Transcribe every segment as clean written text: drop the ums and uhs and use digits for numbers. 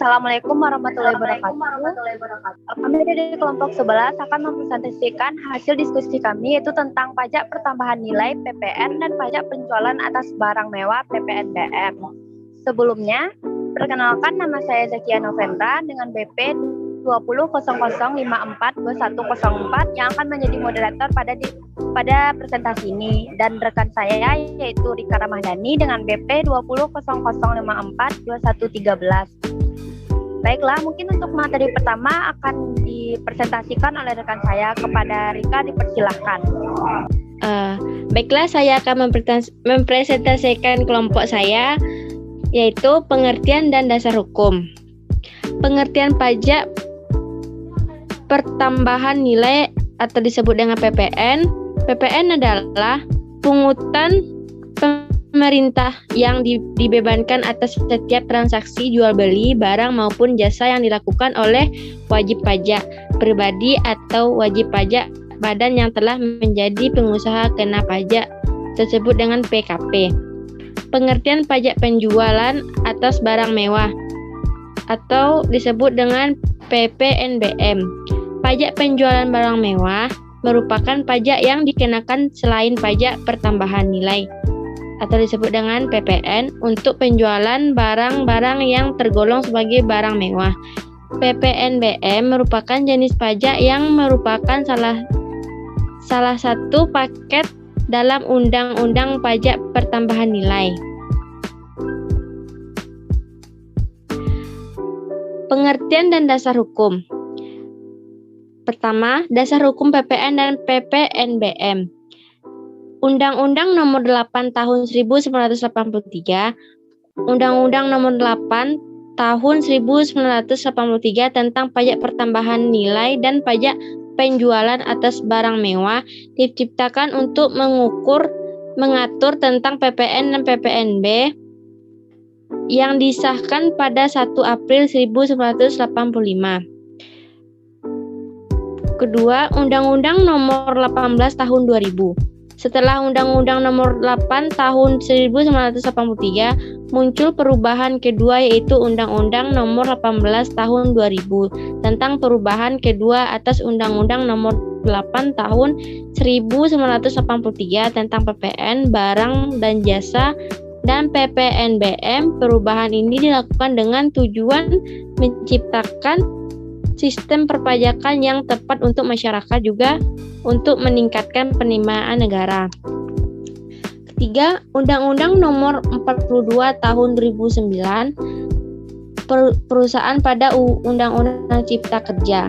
Assalamualaikum warahmatullahi wabarakatuh. Kami dari kelompok 11 akan mempresentasikan hasil diskusi kami yaitu tentang pajak pertambahan nilai PPN dan pajak penjualan atas barang mewah PPNBM. Sebelumnya, perkenalkan nama saya Zakia Novendra dengan BP 20.00542104 yang akan menjadi moderator pada presentasi ini, dan rekan saya yaitu Rika Ramadhani dengan BP 20.00542113. Baiklah, mungkin untuk materi pertama akan dipresentasikan oleh rekan saya. Kepada Rika, dipersilahkan. Baiklah, saya akan mempresentasikan kelompok saya, yaitu pengertian dan dasar hukum. Pengertian pajak pertambahan nilai atau disebut dengan PPN. PPN adalah pungutan pemerintah yang dibebankan atas setiap transaksi jual beli barang maupun jasa yang dilakukan oleh wajib pajak pribadi atau wajib pajak badan yang telah menjadi pengusaha kena pajak tersebut dengan PKP. Pengertian pajak penjualan atas barang mewah atau disebut dengan PPNBM. Pajak penjualan barang mewah merupakan pajak yang dikenakan selain pajak pertambahan nilai atau disebut dengan PPN untuk penjualan barang-barang yang tergolong sebagai barang mewah. PPNBM merupakan jenis pajak yang merupakan salah satu paket dalam Undang-Undang Pajak Pertambahan Nilai. Pengertian dan dasar hukum. Pertama, dasar hukum PPN dan PPNBM. Undang-Undang Nomor 8 Tahun 1983, Undang-Undang Nomor 8 Tahun 1983 tentang pajak pertambahan nilai dan pajak penjualan atas barang mewah diciptakan untuk mengatur tentang PPN dan PPNB yang disahkan pada 1 April 1985. Kedua, Undang-Undang Nomor 18 Tahun 2000. Setelah Undang-Undang Nomor 8 Tahun 1983, muncul perubahan kedua yaitu Undang-Undang Nomor 18 Tahun 2000 tentang perubahan kedua atas Undang-Undang Nomor 8 Tahun 1983 tentang PPN, barang dan jasa, dan PPNBM. Perubahan ini dilakukan dengan tujuan menciptakan sistem perpajakan yang tepat untuk masyarakat, juga untuk meningkatkan penerimaan negara. Ketiga, Undang-Undang Nomor 42 Tahun 2009 perusahaan pada Undang-Undang Cipta Kerja.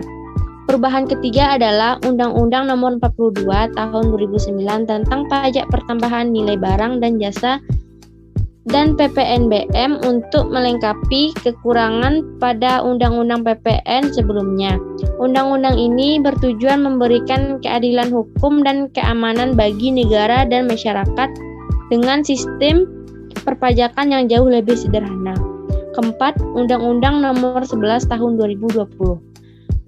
Perubahan ketiga adalah Undang-Undang Nomor 42 Tahun 2009 tentang pajak pertambahan nilai barang dan jasa dan PPNBM untuk melengkapi kekurangan pada Undang-Undang PPN sebelumnya. Undang-undang ini bertujuan memberikan keadilan hukum dan keamanan bagi negara dan masyarakat dengan sistem perpajakan yang jauh lebih sederhana. Keempat, Undang-Undang Nomor 11 Tahun 2020.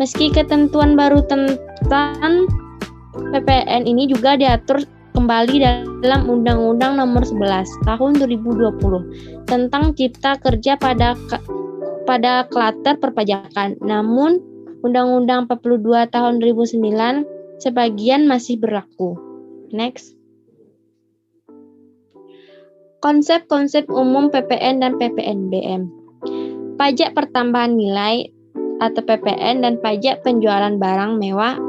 Meski ketentuan baru tentang PPN ini juga diatur kembali dalam Undang-Undang Nomor 11 Tahun 2020 tentang Cipta Kerja pada klater perpajakan. Namun, Undang-Undang 42 Tahun 2009 sebagian masih berlaku. Next. Konsep-konsep umum PPN dan PPNBM. Pajak pertambahan nilai atau PPN dan pajak penjualan barang mewah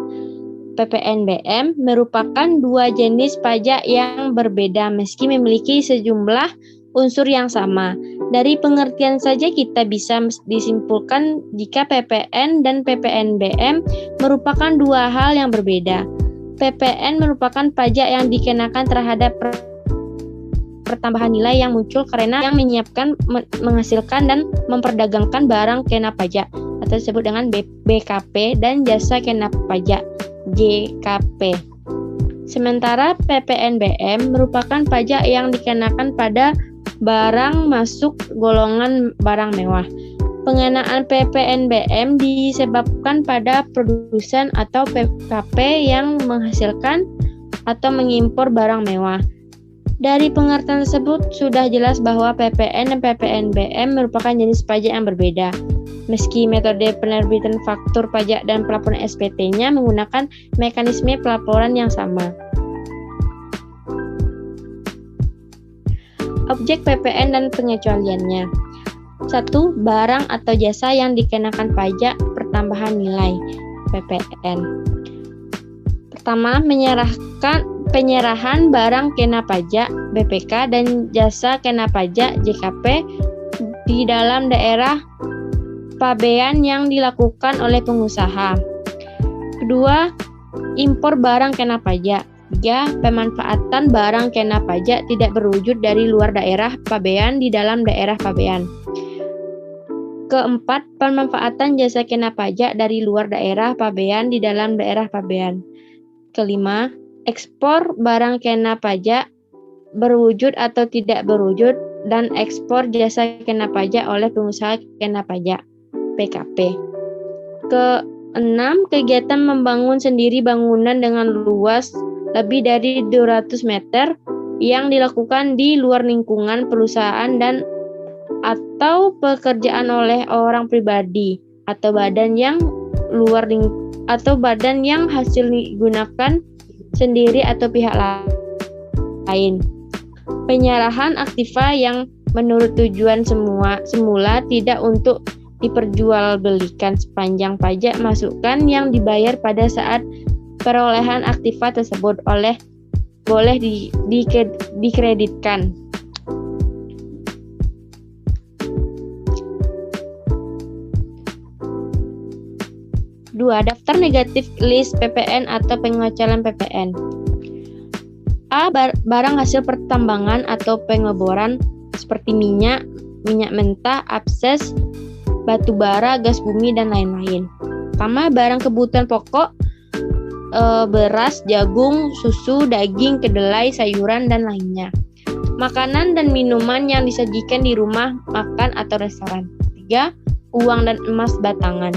PPNBM merupakan dua jenis pajak yang berbeda meski memiliki sejumlah unsur yang sama. Dari pengertian saja kita bisa disimpulkan jika PPN dan PPNBM merupakan dua hal yang berbeda. PPN merupakan pajak yang dikenakan terhadap pertambahan nilai yang muncul karena yang menyiapkan, menghasilkan, dan memperdagangkan barang kena pajak atau disebut dengan BKP dan jasa kena pajak JKP. Sementara PPNBM merupakan pajak yang dikenakan pada barang masuk golongan barang mewah. Pengenaan PPNBM disebabkan pada produsen atau PKP yang menghasilkan atau mengimpor barang mewah. Dari pengertian tersebut sudah jelas bahwa PPN dan PPNBM merupakan jenis pajak yang berbeda. Meski metode penerbitan faktur pajak dan pelaporan SPT-nya menggunakan mekanisme pelaporan yang sama. Objek PPN dan pengecualiannya. 1. Barang atau jasa yang dikenakan pajak pertambahan nilai (PPN). Pertama, penyerahan barang kena pajak (BPK) dan jasa kena pajak (JKP) di dalam daerah pabean yang dilakukan oleh pengusaha. Kedua, impor barang kena pajak. 3. Pemanfaatan barang kena pajak tidak berwujud dari luar daerah pabean di dalam daerah pabean. Keempat, pemanfaatan jasa kena pajak dari luar daerah pabean di dalam daerah pabean. Kelima, ekspor barang kena pajak berwujud atau tidak berwujud dan ekspor jasa kena pajak oleh pengusaha kena pajak (PKP). Keenam, kegiatan membangun sendiri bangunan dengan luas lebih dari 200 meter yang dilakukan di luar lingkungan perusahaan dan atau pekerjaan oleh orang pribadi atau badan yang hasil digunakan sendiri atau pihak lain. Penyerahan aktiva yang menurut tujuan semula tidak untuk diperjualbelikan sepanjang pajak masukan yang dibayar pada saat perolehan aktiva tersebut boleh dikreditkan. 2. Daftar negatif list PPN atau pengecualian PPN. A. Barang hasil pertambangan atau pengeboran seperti minyak mentah, akses, batu bara, gas bumi, dan lain-lain. Pertama, barang kebutuhan pokok, beras, jagung, susu, daging, kedelai, sayuran, dan lainnya. Makanan dan minuman yang disajikan di rumah makan atau restoran. 3. Uang dan emas batangan.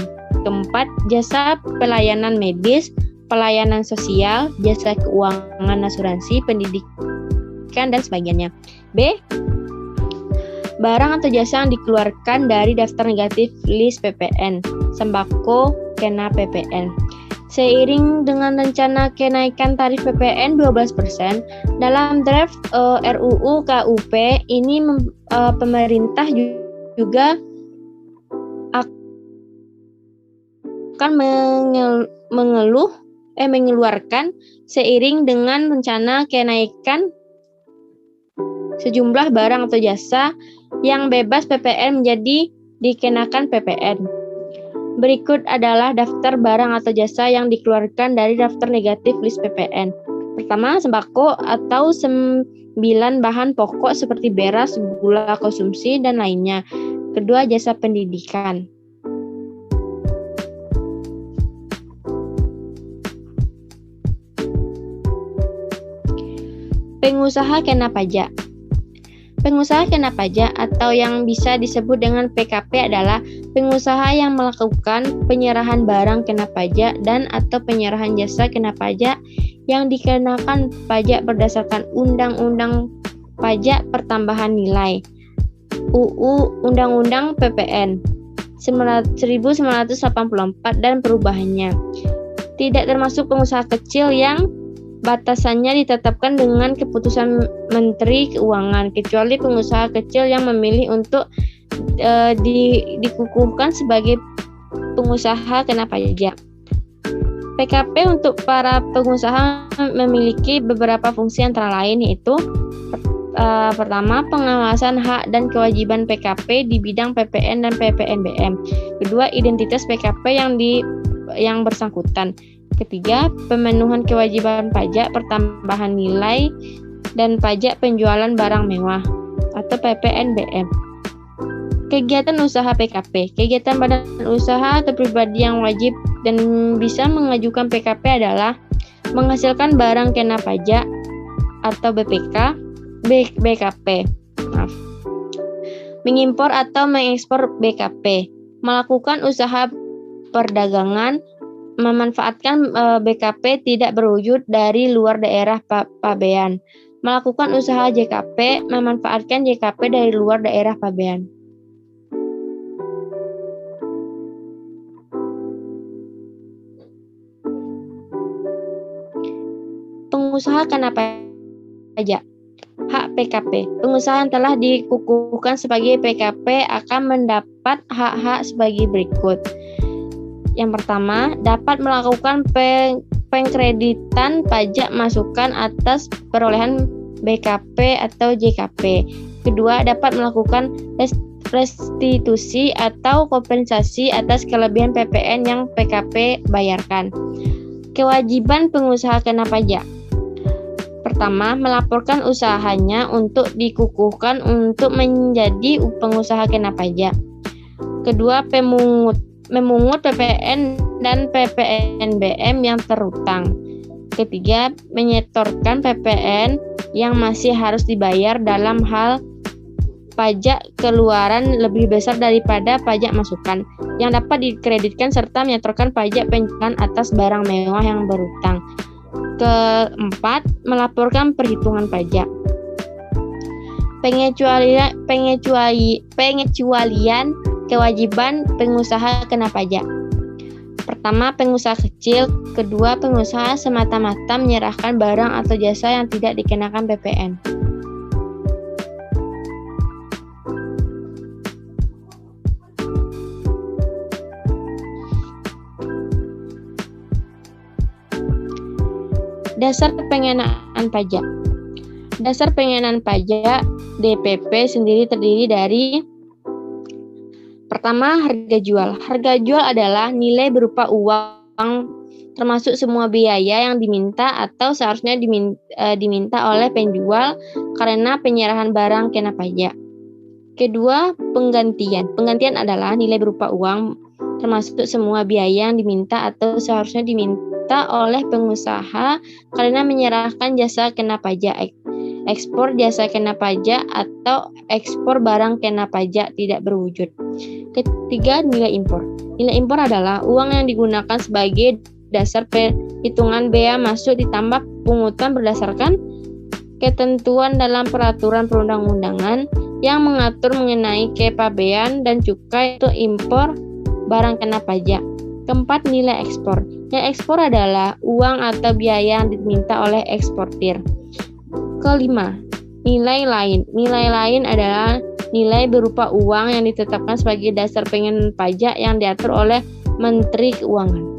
Keempat, jasa pelayanan medis, pelayanan sosial, jasa keuangan, asuransi, pendidikan, dan sebagainya. B. Barang atau jasa yang dikeluarkan dari daftar negatif list PPN, sembako kena PPN. Seiring dengan rencana kenaikan tarif PPN 12%, dalam draft RUU KUP ini pemerintah juga akan mengeluarkan seiring dengan rencana kenaikan sejumlah barang atau jasa yang bebas PPN menjadi dikenakan PPN. Berikut adalah daftar barang atau jasa yang dikeluarkan dari daftar negatif list PPN. Pertama, sembako atau 9 bahan pokok seperti beras, gula konsumsi, dan lainnya. Kedua, jasa pendidikan. Pengusaha kena pajak. Pengusaha kena pajak atau yang bisa disebut dengan PKP adalah pengusaha yang melakukan penyerahan barang kena pajak dan atau penyerahan jasa kena pajak yang dikenakan pajak berdasarkan Undang-Undang Pajak Pertambahan Nilai (UU Undang-Undang PPN 1984) dan perubahannya. Tidak termasuk pengusaha kecil yang batasannya ditetapkan dengan keputusan Menteri Keuangan, kecuali pengusaha kecil yang memilih untuk dikukuhkan sebagai pengusaha kena pajak. PKP untuk para pengusaha memiliki beberapa fungsi antara lain yaitu pertama, pengawasan hak dan kewajiban PKP di bidang PPN dan PPNBM. Kedua, identitas PKP yang bersangkutan. Ketiga, pemenuhan kewajiban pajak pertambahan nilai dan pajak penjualan barang mewah atau PPNBM. Kegiatan usaha PKP. Kegiatan badan usaha atau pribadi yang wajib dan bisa mengajukan PKP adalah menghasilkan barang kena pajak atau BKP. Mengimpor atau mengekspor BKP. Melakukan usaha perdagangan, memanfaatkan BKP tidak berwujud dari luar daerah pabean. Melakukan usaha JKP, memanfaatkan JKP dari luar daerah pabean. pengusaha kena pajak. Hak PKP. Pengusaha yang telah dikukuhkan sebagai PKP akan mendapat hak-hak sebagai berikut. Yang pertama, dapat melakukan pengkreditan pajak masukan atas perolehan BKP atau JKP. Kedua, dapat melakukan restitusi atau kompensasi atas kelebihan PPN yang PKP bayarkan. Kewajiban pengusaha kena pajak. Pertama, melaporkan usahanya untuk dikukuhkan untuk menjadi pengusaha kena pajak. Kedua, memungut PPN dan PPNBM yang terutang. Ketiga, menyetorkan PPN yang masih harus dibayar dalam hal pajak keluaran lebih besar daripada pajak masukan yang dapat dikreditkan serta menyetorkan pajak penjualan atas barang mewah yang berutang. Keempat, melaporkan perhitungan pajak. Pengecualian kewajiban pengusaha kena pajak. Pertama, pengusaha kecil. Kedua, pengusaha semata-mata menyerahkan barang atau jasa yang tidak dikenakan PPN. Dasar pengenaan pajak. Dasar pengenaan pajak DPP sendiri terdiri dari: pertama, harga jual. Harga jual adalah nilai berupa uang termasuk semua biaya yang diminta atau seharusnya diminta oleh penjual karena penyerahan barang kena pajak. Kedua, penggantian. Penggantian adalah nilai berupa uang termasuk semua biaya yang diminta atau seharusnya diminta oleh pengusaha karena menyerahkan jasa kena pajak. Ekspor jasa kena pajak atau ekspor barang kena pajak tidak berwujud. Ketiga, nilai impor. Nilai impor adalah uang yang digunakan sebagai dasar perhitungan bea masuk ditambah pungutan berdasarkan ketentuan dalam peraturan perundang-undangan yang mengatur mengenai kepabean dan cukai untuk impor barang kena pajak. Keempat, nilai ekspor. Nilai ekspor adalah uang atau biaya yang diminta oleh eksportir. Kelima, nilai lain. Nilai lain adalah nilai berupa uang yang ditetapkan sebagai dasar pengenaan pajak yang diatur oleh Menteri Keuangan.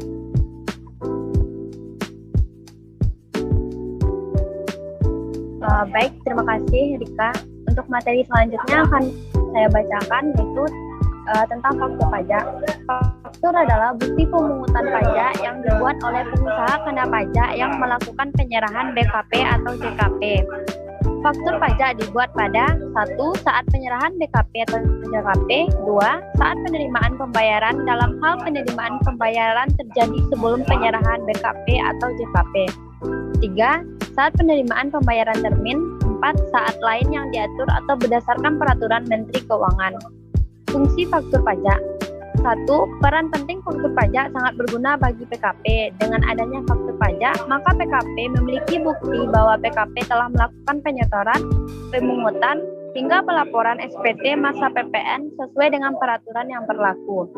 Baik, terima kasih Rika. Untuk materi selanjutnya akan saya bacakan, yaitu tentang faktur pajak. Faktur adalah bukti pemungutan pajak yang dibuat oleh pengusaha kena pajak yang melakukan penyerahan BKP atau JKP. Faktur pajak dibuat pada 1. Saat penyerahan BKP atau JKP. 2. Saat penerimaan pembayaran dalam hal penerimaan pembayaran terjadi sebelum penyerahan BKP atau JKP. 3. Saat penerimaan pembayaran termin. 4. Saat lain yang diatur atau berdasarkan peraturan Menteri Keuangan. Fungsi faktur pajak. 1. Peran penting faktur pajak sangat berguna bagi PKP. Dengan adanya faktur pajak, maka PKP memiliki bukti bahwa PKP telah melakukan penyetoran, pemungutan, hingga pelaporan SPT masa PPN sesuai dengan peraturan yang berlaku.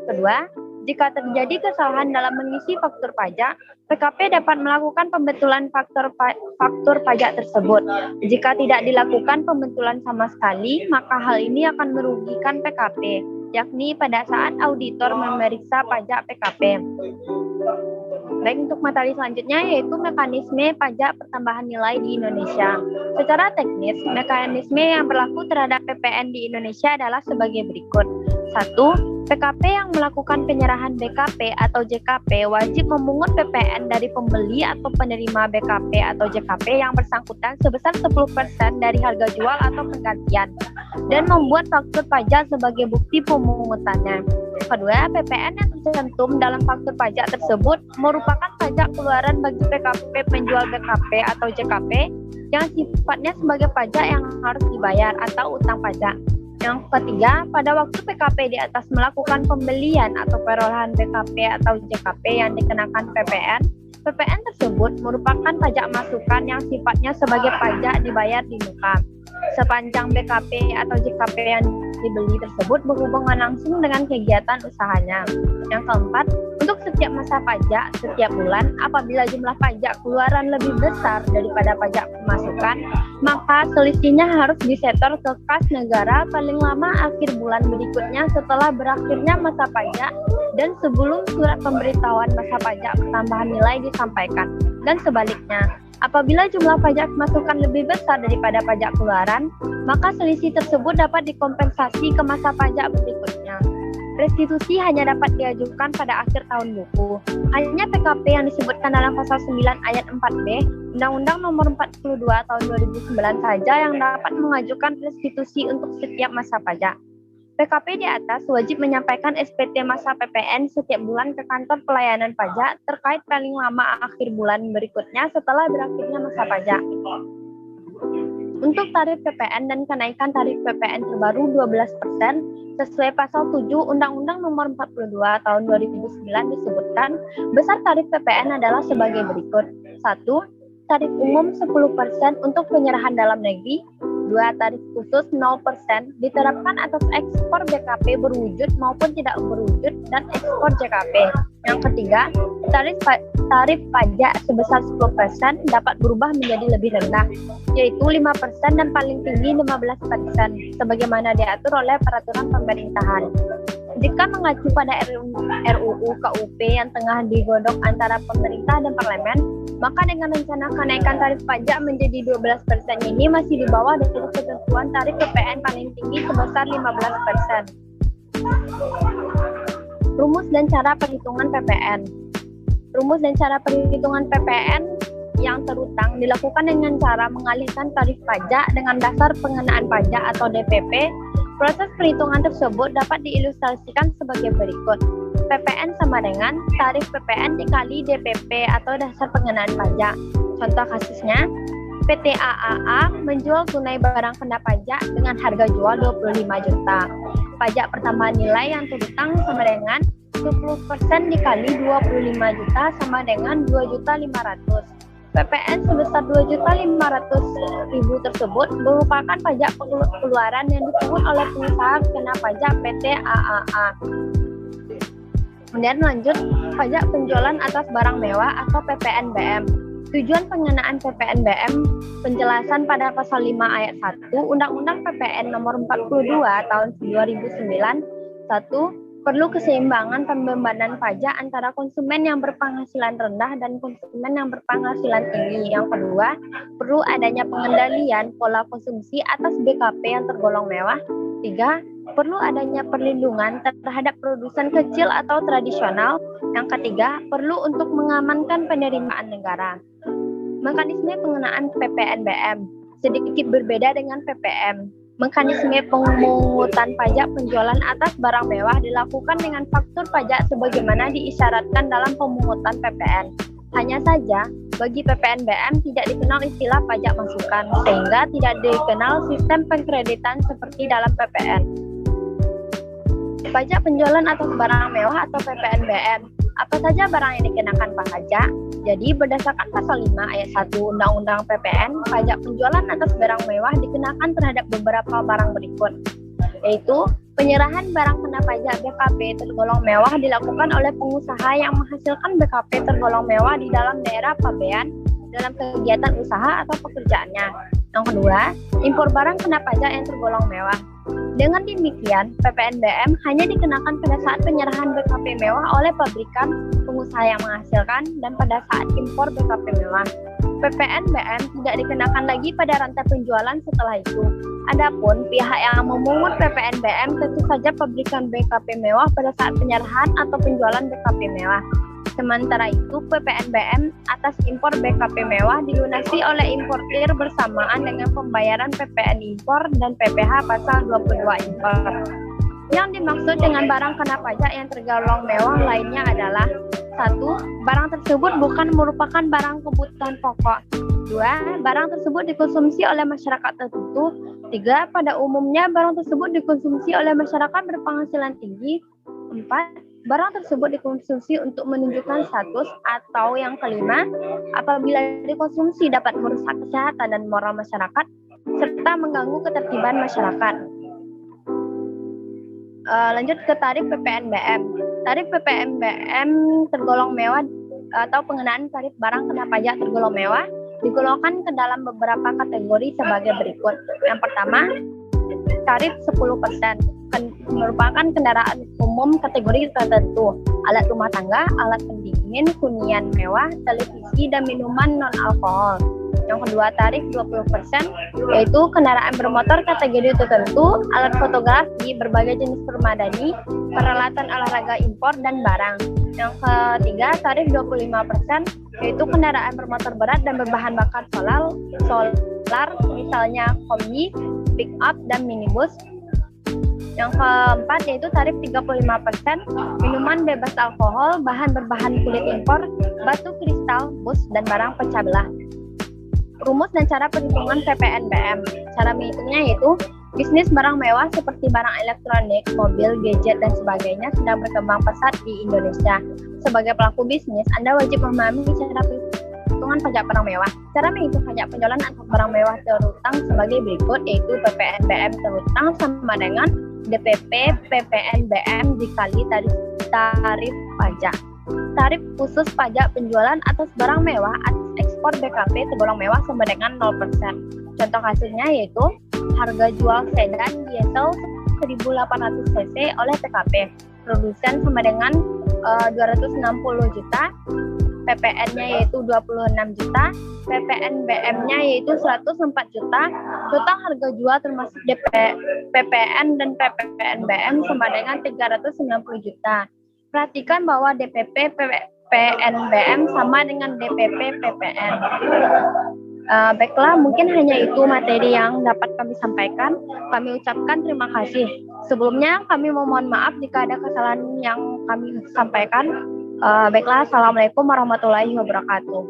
Kedua, jika terjadi kesalahan dalam mengisi faktur pajak, PKP dapat melakukan pembetulan faktur pajak tersebut. Jika tidak dilakukan pembetulan sama sekali, maka hal ini akan merugikan PKP, yakni pada saat auditor memeriksa pajak PKP. Baik, untuk materi selanjutnya yaitu mekanisme pajak pertambahan nilai di Indonesia. Secara teknis, mekanisme yang berlaku terhadap PPN di Indonesia adalah sebagai berikut. 1. PKP yang melakukan penyerahan BKP atau JKP wajib memungut PPN dari pembeli atau penerima BKP atau JKP yang bersangkutan sebesar 10% dari harga jual atau penggantian dan membuat faktur pajak sebagai bukti pemungutannya. Kedua, PPN yang tercantum dalam faktur pajak tersebut merupakan pajak keluaran bagi PKP penjual BKP atau JKP yang sifatnya sebagai pajak yang harus dibayar atau utang pajak. Yang ketiga, pada waktu PKP di atas melakukan pembelian atau perolehan BKP atau JKP yang dikenakan PPN, PPN tersebut merupakan pajak masukan yang sifatnya sebagai pajak dibayar di muka. Sepanjang BKP atau JKP yang transaksi beli tersebut berhubungan langsung dengan kegiatan usahanya. Yang keempat, untuk setiap masa pajak setiap bulan, apabila jumlah pajak keluaran lebih besar daripada pajak pemasukan, maka selisihnya harus disetor ke kas negara paling lama akhir bulan berikutnya setelah berakhirnya masa pajak dan sebelum surat pemberitahuan masa pajak pertambahan nilai disampaikan. Dan sebaliknya, apabila jumlah pajak pemasukan lebih besar daripada pajak keluaran, maka selisih tersebut dapat dikompensasi ke masa pajak berikutnya. Restitusi hanya dapat diajukan pada akhir tahun buku. Hanya PKP yang disebutkan dalam pasal 9 ayat 4B Undang-Undang Nomor 42 Tahun 2009 saja yang dapat mengajukan restitusi untuk setiap masa pajak. PKP di atas wajib menyampaikan SPT masa PPN setiap bulan ke kantor pelayanan pajak terkait paling lama akhir bulan berikutnya setelah berakhirnya masa pajak. Untuk tarif PPN dan kenaikan tarif PPN terbaru 12% sesuai pasal 7 Undang-Undang Nomor 42 Tahun 2009 disebutkan besar tarif PPN adalah sebagai berikut. 1. Tarif umum 10% untuk penyerahan dalam negeri. 2. Tarif khusus 0% diterapkan atas ekspor BKP berwujud maupun tidak berwujud dan ekspor JKP. Yang ketiga, tarif pajak sebesar 10% dapat berubah menjadi lebih rendah, yaitu 5% dan paling tinggi 15%, sebagaimana diatur oleh peraturan pemerintahan. Jika mengacu pada RUU KUP yang tengah digodok antara pemerintah dan parlemen, maka dengan rencana kenaikan tarif pajak menjadi 12% ini masih di bawah dari ketentuan tarif PPN paling tinggi sebesar 15%. Rumus dan cara perhitungan PPN. Rumus dan cara perhitungan PPN yang terutang dilakukan dengan cara mengalihkan tarif pajak dengan dasar pengenaan pajak atau DPP. Proses perhitungan tersebut dapat diilustrasikan sebagai berikut. PPN sama dengan tarif PPN dikali DPP atau dasar pengenaan pajak. Contoh kasusnya, PT AAA menjual tunai barang kena pajak dengan harga jual 25 juta. Pajak pertambahan nilai yang terutang sama dengan 10% dikali 25 juta sama dengan 2.500.000. PPN sebesar 2.500.000 tersebut merupakan pajak pengeluaran yang disebut oleh pengusaha kena pajak PT AAA. Kemudian lanjut, pajak penjualan atas barang mewah atau PPNBM. Tujuan pengenaan PPNBM penjelasan pada pasal 5 ayat 1 Undang-Undang PPN Nomor 42 Tahun 2009. 1. Perlu keseimbangan pembebanan pajak antara konsumen yang berpenghasilan rendah dan konsumen yang berpenghasilan tinggi. Yang kedua, perlu adanya pengendalian pola konsumsi atas BKP yang tergolong mewah. 3. Perlu adanya perlindungan terhadap produsen kecil atau tradisional. Yang ketiga, perlu untuk mengamankan penerimaan negara. Mekanisme pengenaan PPNBM sedikit berbeda dengan PPN. Mekanisme pemungutan pajak penjualan atas barang mewah dilakukan dengan faktur pajak sebagaimana diisyaratkan dalam pemungutan PPN. Hanya saja, bagi PPNBM tidak dikenal istilah pajak masukan, sehingga tidak dikenal sistem pengkreditan seperti dalam PPN. Pajak penjualan atas barang mewah atau PPNBM. Apa saja barang yang dikenakan pajak? Jadi berdasarkan pasal 5 ayat 1 Undang-Undang PPN, pajak penjualan atas barang mewah dikenakan terhadap beberapa barang berikut, yaitu penyerahan barang kena pajak BKP tergolong mewah dilakukan oleh pengusaha yang menghasilkan BKP tergolong mewah di dalam daerah pabean dalam kegiatan usaha atau pekerjaannya. Yang kedua, impor barang kena pajak yang tergolong mewah. Dengan demikian, PPNBM hanya dikenakan pada saat penyerahan BKP mewah oleh pabrikan, pengusaha yang menghasilkan, dan pada saat impor BKP mewah. PPNBM tidak dikenakan lagi pada rantai penjualan setelah itu. Adapun pihak yang memungut PPNBM tentu saja pabrikan BKP mewah pada saat penyerahan atau penjualan BKP mewah. Sementara itu, PPNBM atas impor BKP mewah dilunasi oleh importir bersamaan dengan pembayaran PPN impor dan PPh pasal 22 impor. Yang dimaksud dengan barang kena pajak yang tergolong mewah lainnya adalah 1. Barang tersebut bukan merupakan barang kebutuhan pokok. 2. Barang tersebut dikonsumsi oleh masyarakat tertentu. 3. Pada umumnya barang tersebut dikonsumsi oleh masyarakat berpenghasilan tinggi. 4. Barang tersebut dikonsumsi untuk menunjukkan status, atau yang kelima, apabila dikonsumsi dapat merusak kesehatan dan moral masyarakat serta mengganggu ketertiban masyarakat. Lanjut ke tarif PPNBM. Tarif PPNBM tergolong mewah atau pengenaan tarif barang kena pajak tergolong mewah digolongkan ke dalam beberapa kategori sebagai berikut. Yang pertama, tarif 10%, merupakan kendaraan umum kategori tertentu, alat rumah tangga, alat pendingin, hunian mewah, televisi, dan minuman non-alkohol. Yang kedua, tarif 20%, yaitu kendaraan bermotor kategori tertentu, alat fotografi, berbagai jenis permadani, peralatan olahraga impor, dan barang. Yang ketiga, tarif 25%, yaitu kendaraan bermotor berat dan berbahan bakar solar, misalnya kombi, pick up, dan minibus. Yang keempat yaitu tarif 35%, minuman bebas alkohol, bahan berbahan kulit impor, batu kristal, bus, dan barang pecah belah. Rumus dan cara perhitungan PPNBM. Cara menghitungnya yaitu bisnis barang mewah seperti barang elektronik, mobil, gadget, dan sebagainya sedang berkembang pesat di Indonesia. Sebagai pelaku bisnis, Anda wajib memahami cara perhitungan pajak barang mewah. Cara menghitung pajak penjualan atas barang mewah terutang sebagai berikut, yaitu PPNBM terutang sama dengan DPP PPNBM dikali tarif pajak. Tarif khusus pajak penjualan atas barang mewah atas ekspor BKP tergolong mewah sama dengan 0%. Contoh kasusnya yaitu harga jual sedan diesel 1800 cc oleh PKP, produsen sama dengan 260 juta, PPN-nya yaitu 26 juta, PPNBM-nya yaitu 104 juta, total harga jual termasuk PPN dan PPNBM sama dengan 390 juta. Perhatikan bahwa DPP PPNBM sama dengan DPP PPN. Baiklah, mungkin hanya itu materi yang dapat kami sampaikan. Kami ucapkan terima kasih. Sebelumnya kami mohon maaf jika ada kesalahan yang kami sampaikan. Baiklah, Assalamualaikum warahmatullahi wabarakatuh.